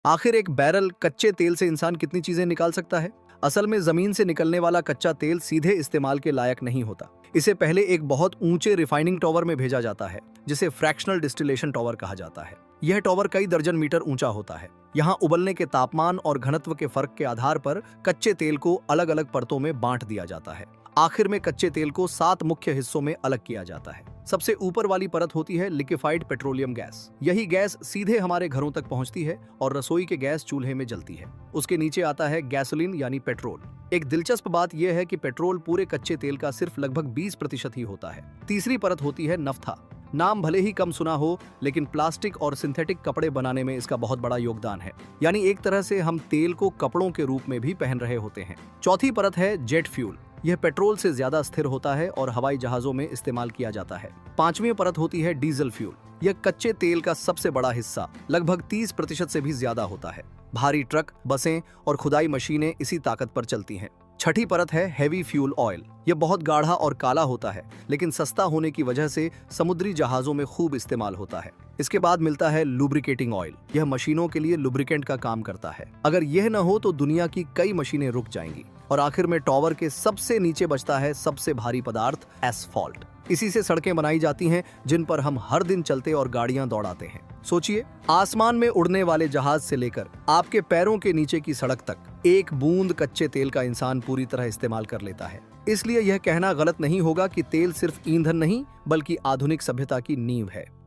आखिर एक बैरल कच्चे तेल से इंसान कितनी चीजें निकाल सकता है? असल में जमीन से निकलने वाला कच्चा तेल सीधे इस्तेमाल के लायक नहीं होता। इसे पहले एक बहुत ऊंचे रिफाइनिंग टॉवर में भेजा जाता है, जिसे फ्रैक्शनल डिस्टिलेशन टॉवर कहा जाता है। यह टॉवर कई दर्जन मीटर ऊंचा होता है। यहाँ उबलने के तापमान और घनत्व के फर्क के आधार पर कच्चे तेल को अलग अलग परतों में बांट दिया जाता है। आखिर में कच्चे तेल को 7 मुख्य हिस्सों में अलग किया जाता है। सबसे ऊपर वाली परत होती है लिक्विफाइड पेट्रोलियम गैस। यही गैस सीधे हमारे घरों तक पहुंचती है और रसोई के गैस चूल्हे में जलती है। उसके नीचे आता है गैसोलीन यानी पेट्रोल। एक दिलचस्प बात यह है कि पेट्रोल पूरे कच्चे तेल का सिर्फ लगभग 20% ही होता है। तीसरी परत होती है नफ्था। नाम भले ही कम सुना हो, लेकिन प्लास्टिक और सिंथेटिक कपड़े बनाने में इसका बहुत बड़ा योगदान है। यानी एक तरह से हम तेल को कपड़ों के रूप में भी पहन रहे होते हैं। चौथी परत है जेट फ्यूल। यह पेट्रोल से ज्यादा स्थिर होता है और हवाई जहाजों में इस्तेमाल किया जाता है। पांचवी परत होती है डीजल फ्यूल। यह कच्चे तेल का सबसे बड़ा हिस्सा, लगभग 30% से भी ज्यादा होता है। भारी ट्रक, बसें और खुदाई मशीनें इसी ताकत पर चलती हैं। छठी परत है हैवी फ्यूल ऑयल। यह बहुत गाढ़ा और काला होता है, लेकिन सस्ता होने की वजह से समुद्री जहाजों में खूब इस्तेमाल होता है। इसके बाद मिलता है लुब्रिकेटिंग ऑयल। यह मशीनों के लिए लुब्रिकेंट का काम करता है। अगर यह न हो तो दुनिया की कई मशीनें रुक जाएंगी। और आखिर में टॉवर के सबसे नीचे बचता है सबसे भारी पदार्थ, एस्फॉल्ट। इसी से सड़कें बनाई जाती हैं, जिन पर हम हर दिन चलते और गाड़ियां दौड़ाते हैं। सोचिए, आसमान में उड़ने वाले जहाज से लेकर आपके पैरों के नीचे की सड़क तक एक बूंद कच्चे तेल का इंसान पूरी तरह इस्तेमाल कर लेता है। इसलिए यह कहना गलत नहीं होगा कि तेल सिर्फ ईंधन नहीं, बल्कि आधुनिक सभ्यता की नींव है।